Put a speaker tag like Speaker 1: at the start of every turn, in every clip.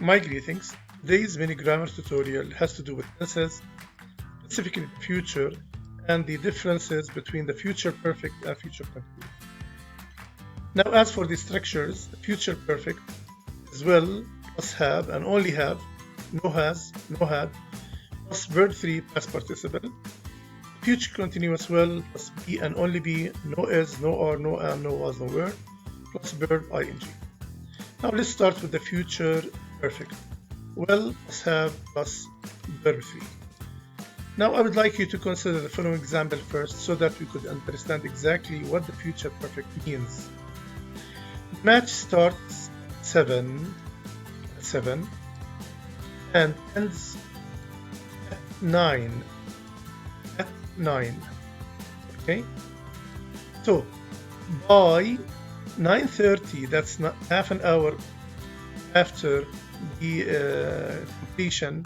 Speaker 1: My greetings. Today's mini grammar tutorial has to do with tenses, specifically the future, and the differences between the future perfect and future continuous. Now, as for the structures, future perfect is will plus have and only have, no has, no had, plus verb 3 past participle. Future continuous will plus be and only be, no is, no are, no am, no was, no were, plus verb ing. Now let's start with the future perfect. Will plus have plus verb 3. Now I would like you to consider the following example first so that we could understand exactly what the future perfect means. The match starts at 7 and ends at 9. At 9. Okay? So by 9:30, that's not half an hour after the completion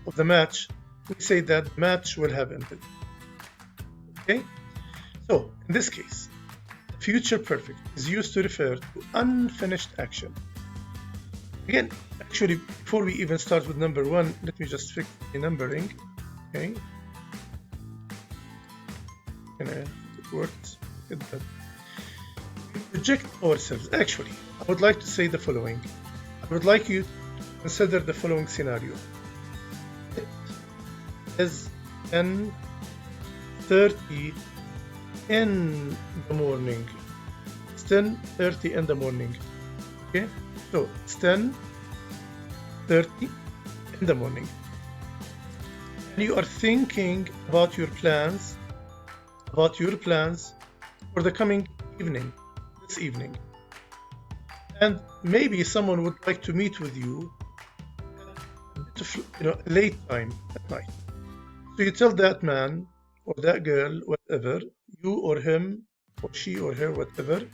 Speaker 1: of the match, we say that the match will have ended. Okay? So in this case, future perfect is used to refer to unfinished action. Again, actually, before we even start with number 1, let me just fix the numbering. Okay? It works. We project ourselves. Actually, I would like to say the following. I would like you to consider the following scenario. It is 10:30 in the morning. It's 10:30 in the morning. Okay? So it's 10:30 in the morning. And you are thinking about your plans for the coming evening, this evening. And maybe someone would like to meet with you at late time at night. So you tell that man or that girl, whatever, you or him or she or her, whatever,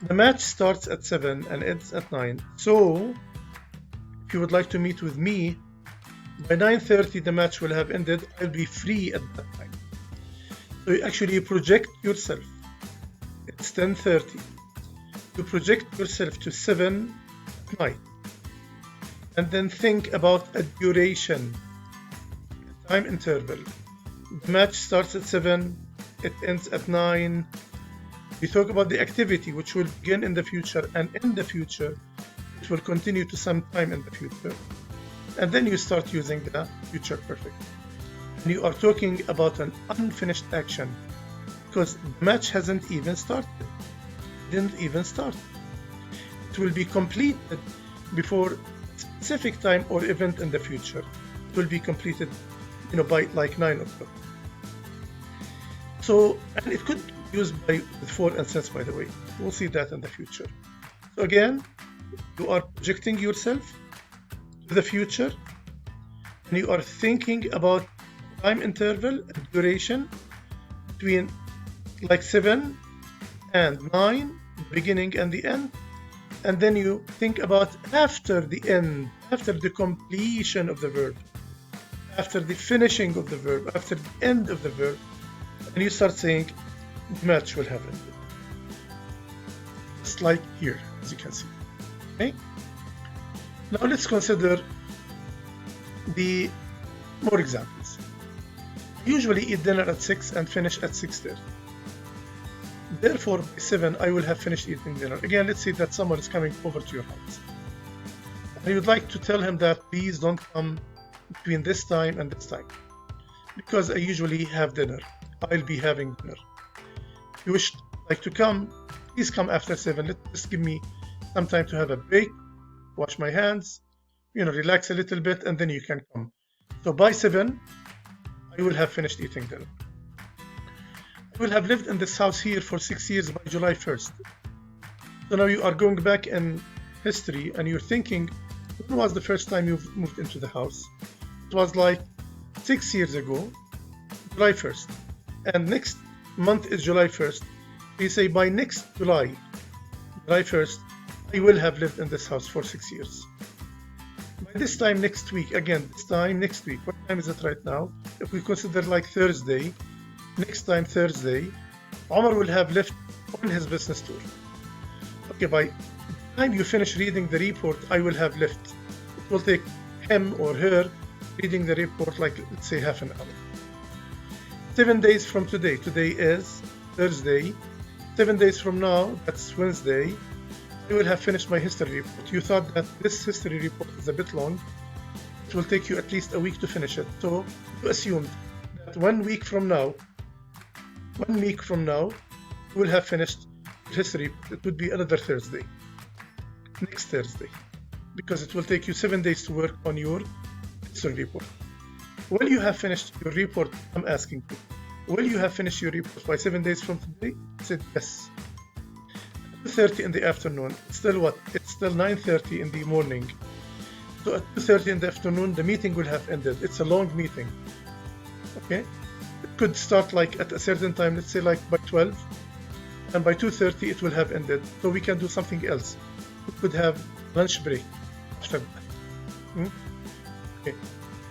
Speaker 1: the match starts at 7 and ends at 9. So if you would like to meet with me, by 9:30 the match will have ended. I'll be free at that time. So you project yourself. It's 10:30. You project yourself to 7 at night. And then think about a duration, a time interval. The match starts at 7, it ends at 9. We talk about the activity which will begin in the future, and in the future it will continue to some time in the future. And then you start using the future perfect. And you are talking about an unfinished action because the match hasn't even started. Didn't even start. It will be completed before a specific time or event in the future. It will be completed, by like 9 o'clock. So, and it could be used with for and since, by the way. We'll see that in the future. So again, you are projecting yourself to the future, and you are thinking about time interval and duration between like 7 and 9, the beginning and the end, and then you think about after the end, after the completion of the verb, after the finishing of the verb, after the end of the verb, and you start saying the match will have ended. Just like here, as you can see. Okay? Now let's consider the more examples. I usually eat dinner at 6 and finish at 6:30. Therefore, by 7, I will have finished eating dinner. Again, let's say that someone is coming over to your house. And you would like to tell him that please don't come between this time and this time, because I usually have dinner. I'll be having dinner. If you wish to come, please come after 7. Just give me some time to have a break, wash my hands, relax a little bit, and then you can come. So by 7, I will have finished eating dinner. I will have lived in this house here for 6 years by July 1st. So now you are going back in history and you're thinking, when was the first time you've moved into the house? It was like 6 years ago, July 1st. And next month is July 1st. You say by next July 1st, I will have lived in this house for 6 years. By this time next week, again, this time next week, what time is it right now? If we consider like Thursday, next time Thursday, Omar will have left on his business tour. Okay, by the time you finish reading the report, I will have left It will take him or her reading the report like, let's say, half an hour. 7 days from today, today is Thursday, 7 days from now, that's Wednesday, I will have finished my history report. You thought that this history report is a bit long. It will take you at least a week to finish it. So you assumed that 1 week from now, you will have finished history. It would be another Thursday, next Thursday, because it will take you 7 days to work on your history report. Will you have finished your report? I'm asking you. Will you have finished your report by 7 days from today? I said yes. 2:30 in the afternoon. It's still what? It's still 9:30 in the morning. So at 2:30 in the afternoon, the meeting will have ended. It's a long meeting. Okay? It could start like at a certain time, let's say like by 12, and by 2:30 it will have ended. So we can do something else. We could have lunch break after that. Okay.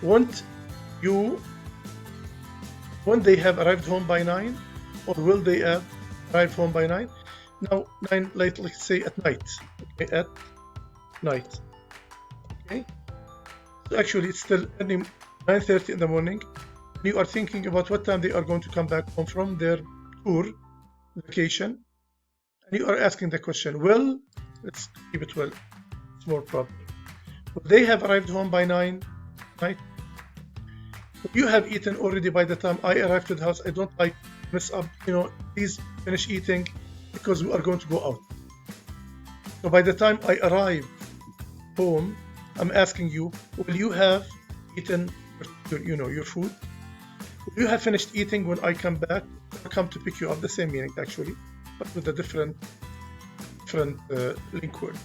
Speaker 1: Won't they have arrived home by 9? Or will they have arrived home by 9? Now, 9, like, let's say at night. Okay, at night. Okay? So actually, it's still 9:30 in the morning. You are thinking about what time they are going to come back home from their tour, vacation. And you are asking the question, well, let's keep it well. It's more proper. Will they have arrived home by 9? Right? You have eaten already by the time I arrived to the house. I don't like to mess up, please finish eating because we are going to go out. So by the time I arrive home, I'm asking you, will you have eaten your food? Will you have finished eating when I come back or come to pick you up? The same meaning actually, but with a different link word.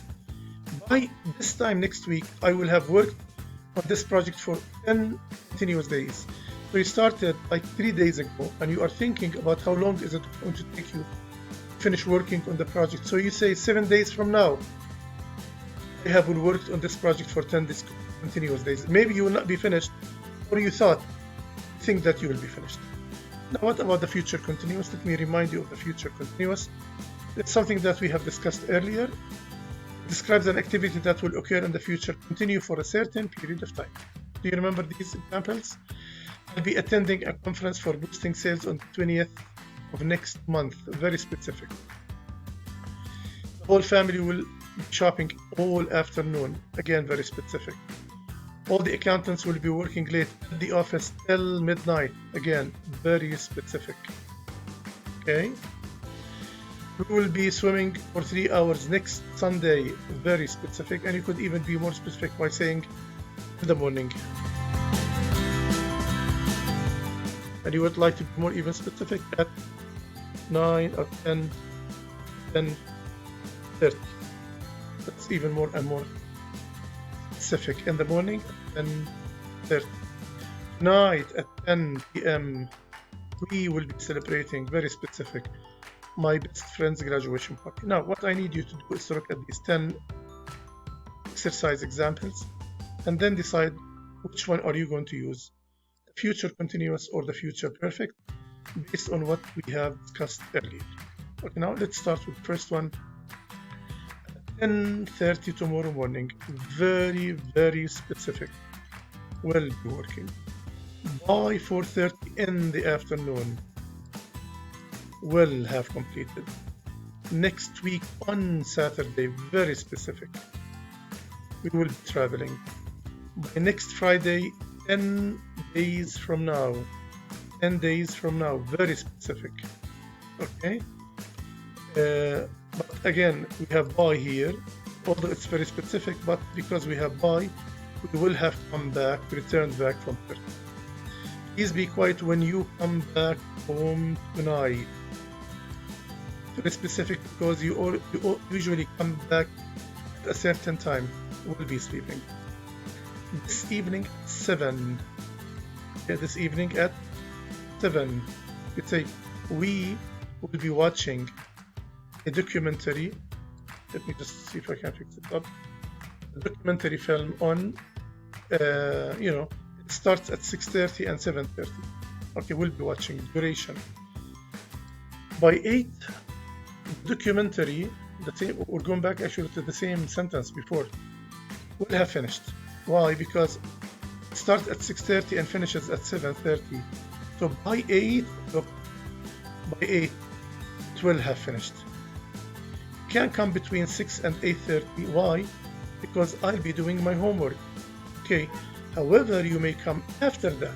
Speaker 1: By this time next week, I will have worked on this project for 10 continuous days. So you started like 3 days ago and you are thinking about how long is it going to take you to finish working on the project. So you say 7 days from now, I have worked on this project for 10 continuous days. Maybe you will not be finished, or you think that you will be finished. Now what about the future continuous? Let me remind you of the future continuous. It's something that we have discussed earlier. Describes an activity that will occur in the future, continue for a certain period of time. Do you remember these examples? I'll be attending a conference for boosting sales on the 20th of next month. Very specific. The whole family will be shopping all afternoon. Again, very specific. All the accountants will be working late at the office till midnight. Again, very specific. Okay? We will be swimming for 3 hours next Sunday. Very specific, and you could even be more specific by saying in the morning. And you would like to be more even specific at 9 or 10, 10:30. That's even more and more specific. In the morning at 10:30. Tonight at 10 p.m. we will be celebrating, very specific, my best friend's graduation party. Now, what I need you to do is to look at these 10 exercise examples and then decide which one are you going to use, the future continuous or the future perfect, based on what we have discussed earlier. Okay, now let's start with the first one. 10:30 tomorrow morning. Very, very specific. Will be working. By 4:30 in the afternoon. Will have completed. Next week on Saturday, very specific. We will be traveling. By next Friday, 10 days from now. 10 days from now, very specific. Okay? But again, we have by here, although it's very specific, but because we have by, we will have come back, returned back from Turkey. Please be quiet when you come back home tonight. Very specific because you usually come back at a certain time. We'll be sleeping. This evening at 7. Okay, this evening at 7. You say, we will be watching a documentary. Let me just see if I can fix it up. A documentary film on, it starts at 6:30 and 7:30. Okay, we'll be watching duration. By 8, documentary, we're going back actually to the same sentence before. We'll have finished. Why? Because it starts at 6:30 and finishes at 7:30. So by 8, look, by 8, it will have finished. You can come between 6 and 8:30. Why? Because I'll be doing my homework. Okay. However, you may come after that,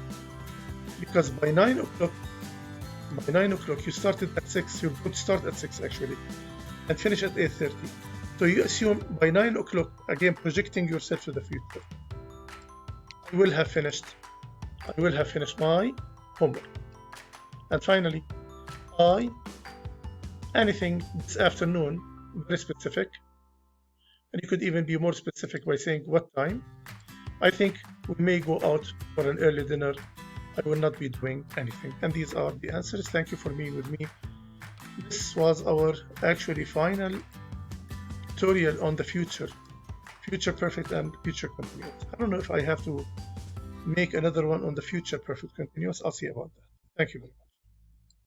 Speaker 1: because by 9 o'clock, you started at 6. You would start at 6 actually, and finish at 8:30. So you assume by 9 o'clock, again projecting yourself to the future, I will have finished my homework. And finally, anything this afternoon, very specific, and you could even be more specific by saying what time. I think we may go out for an early dinner. I will not be doing anything. And these are the answers. Thank you for being with me. This was our actually final tutorial on the future perfect and future continuous. I don't know if I have to make another one on the future perfect continuous. I'll see about that. Thank you very much.